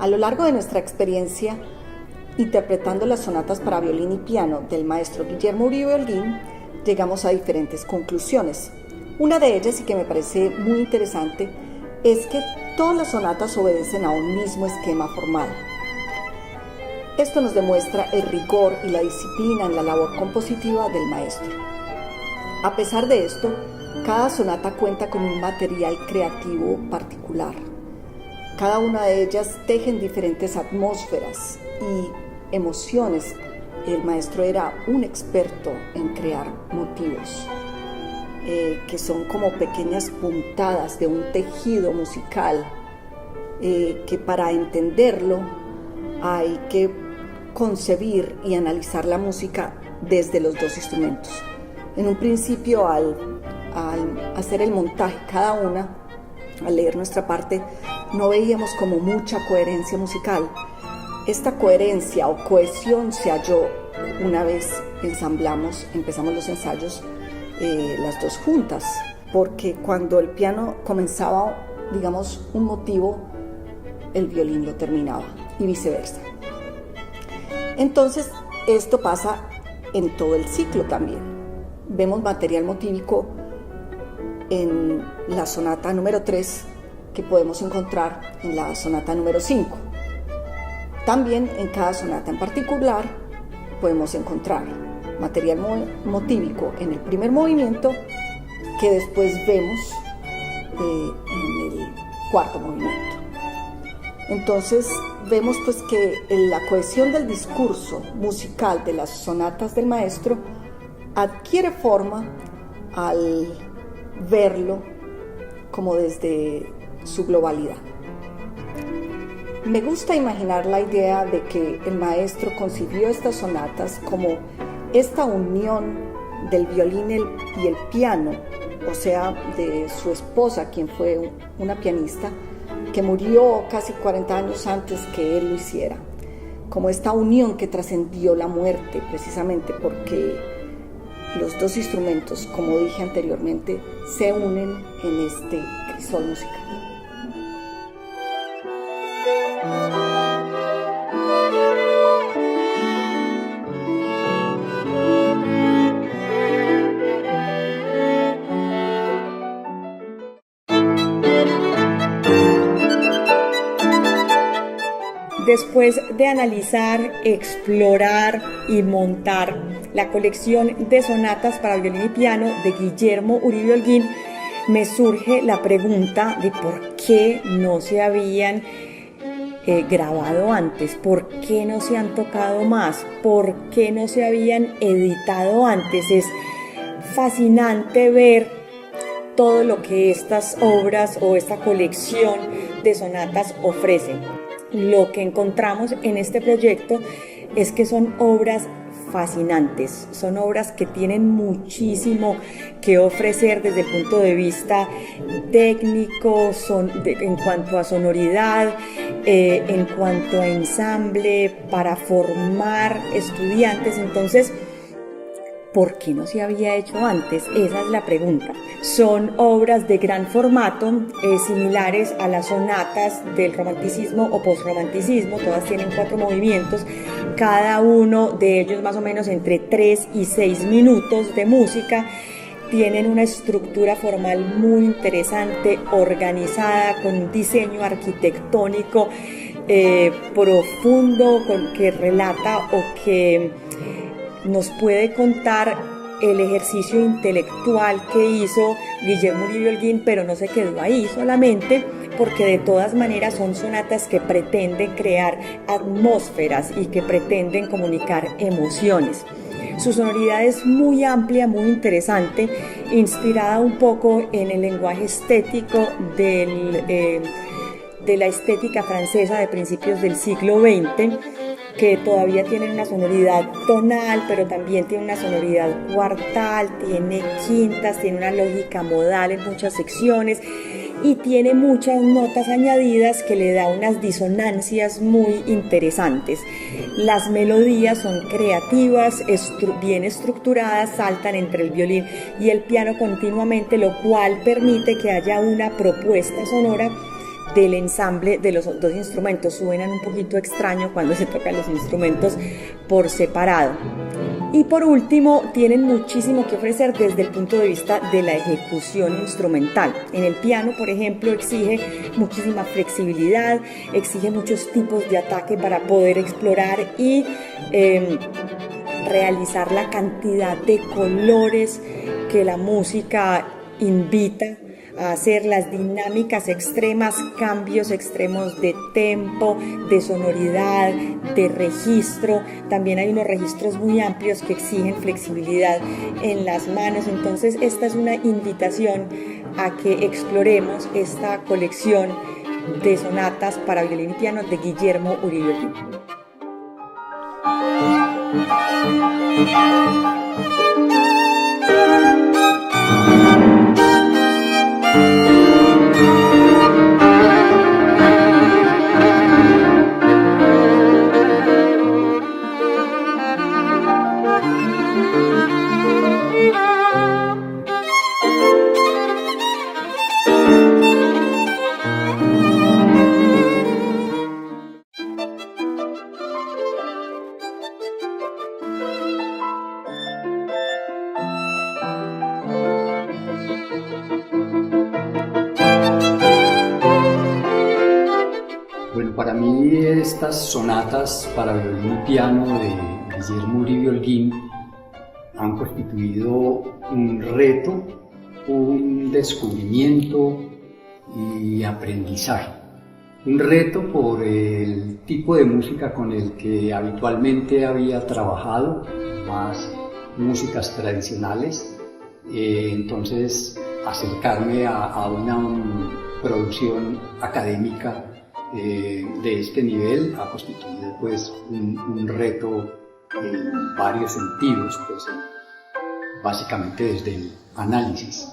A lo largo de nuestra experiencia interpretando las sonatas para violín y piano del maestro Guillermo Uribe Holguín, llegamos a diferentes conclusiones. Una de ellas, y que me parece muy interesante, es que todas las sonatas obedecen a un mismo esquema formal. Esto nos demuestra el rigor y la disciplina en la labor compositiva del maestro. A pesar de esto, cada sonata cuenta con un material creativo particular. Cada una de ellas tejen diferentes atmósferas y emociones. El maestro era un experto en crear motivos, que son como pequeñas puntadas de un tejido musical, que para entenderlo hay que concebir y analizar la música desde los dos instrumentos. En un principio, al hacer el montaje cada una, al leer nuestra parte, no veíamos como mucha coherencia musical. Esta coherencia o cohesión se halló una vez empezamos los ensayos las dos juntas, porque cuando el piano comenzaba, digamos, un motivo, el violín lo terminaba y viceversa. Entonces, esto pasa en todo el ciclo también. Vemos material motívico en la sonata número 3 que podemos encontrar en la sonata número 5. También en cada sonata en particular podemos encontrar material motívico en el primer movimiento que después vemos en el cuarto movimiento. Entonces vemos pues que la cohesión del discurso musical de las sonatas del maestro adquiere forma al verlo como desde su globalidad. Me gusta imaginar la idea de que el maestro concibió estas sonatas como esta unión del violín y el piano, o sea, de su esposa, quien fue una pianista, que murió casi 40 años antes que él lo hiciera, como esta unión que trascendió la muerte, precisamente porque los dos instrumentos, como dije anteriormente, se unen en este crisol musical. Después de analizar, explorar y montar la colección de sonatas para violín y piano de Guillermo Uribe Holguín, me surge la pregunta de por qué no se habían grabado antes, por qué no se han tocado más, por qué no se habían editado antes. Es fascinante ver todo lo que estas obras o esta colección de sonatas ofrecen. Lo que encontramos en este proyecto es que son obras fascinantes, son obras que tienen muchísimo que ofrecer desde el punto de vista técnico, en cuanto a sonoridad, en cuanto a ensamble, para formar estudiantes. Entonces, ¿por qué no se había hecho antes? Esa es la pregunta. Son obras de gran formato, similares a las sonatas del romanticismo o postromanticismo. Todas tienen 4 movimientos, cada uno de ellos más o menos entre 3 y 6 minutos de música. Tienen una estructura formal muy interesante, organizada, con un diseño arquitectónico profundo, que relata o que nos puede contar el ejercicio intelectual que hizo Guillermo Uribe Holguín, pero no se quedó ahí solamente, porque de todas maneras son sonatas que pretenden crear atmósferas y que pretenden comunicar emociones. Su sonoridad es muy amplia, muy interesante, inspirada un poco en el lenguaje estético de la estética francesa de principios del siglo XX, que todavía tienen una sonoridad tonal, pero también tiene una sonoridad cuartal, tiene quintas, tiene una lógica modal en muchas secciones y tiene muchas notas añadidas que le da unas disonancias muy interesantes. Las melodías son creativas, bien estructuradas, saltan entre el violín y el piano continuamente, lo cual permite que haya una propuesta sonora del ensamble de los dos instrumentos. Suenan un poquito extraño cuando se tocan los instrumentos por separado. Y por último, tienen muchísimo que ofrecer desde el punto de vista de la ejecución instrumental. En el piano, por ejemplo, exige muchísima flexibilidad, exige muchos tipos de ataque para poder explorar y realizar la cantidad de colores que la música invita a hacer, las dinámicas extremas, cambios extremos de tempo, de sonoridad, de registro. También hay unos registros muy amplios que exigen flexibilidad en las manos. Entonces, esta es una invitación a que exploremos esta colección de sonatas para violín y piano de Guillermo Uribe Holguín. Bueno, para mí estas sonatas para violín y piano de Guillermo Uribe Holguín han constituido un reto, un descubrimiento y aprendizaje. Un reto por el tipo de música con el que habitualmente había trabajado, más músicas tradicionales, entonces acercarme a una producción académica de este nivel ha constituido pues un reto en varios sentidos, pues, básicamente desde el análisis.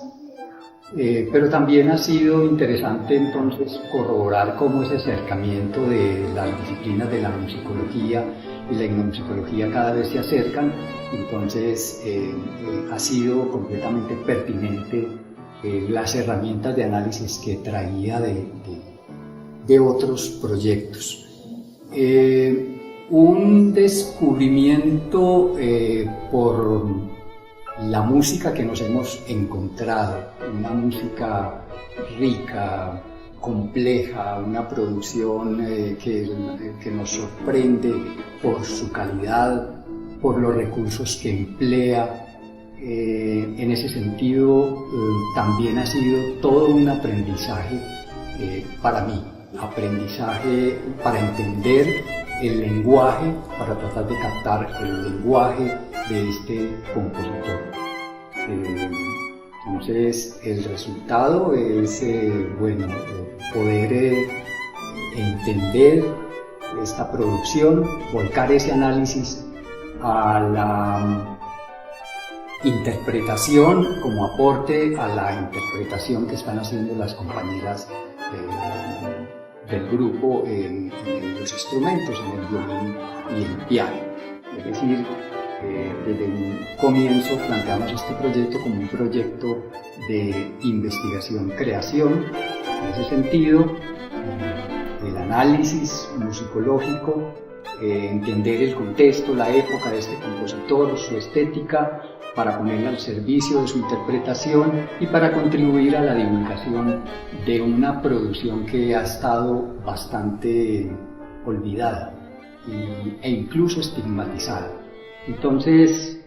Pero también ha sido interesante entonces corroborar cómo ese acercamiento de las disciplinas de la musicología y la etnomusicología cada vez se acercan. Entonces ha sido completamente pertinente las herramientas de análisis que traía de otros proyectos. Un descubrimiento por la música que nos hemos encontrado, una música rica, compleja, una producción que nos sorprende por su calidad, por los recursos que emplea. En ese sentido también ha sido todo un aprendizaje para mí, aprendizaje para entender el lenguaje, para tratar de captar el lenguaje de este compositor. Entonces el resultado es poder entender esta producción, volcar ese análisis a la interpretación como aporte a la interpretación que están haciendo las compañeras del grupo en los instrumentos, en el violín y el piano. Es decir, desde un comienzo planteamos este proyecto como un proyecto de investigación-creación. En ese sentido, el análisis musicológico, entender el contexto, la época de este compositor, su estética, para ponerla al servicio de su interpretación y para contribuir a la divulgación de una producción que ha estado bastante olvidada e incluso estigmatizada. Entonces,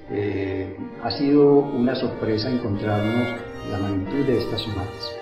ha sido una sorpresa encontrarnos la magnitud de estas sonatas.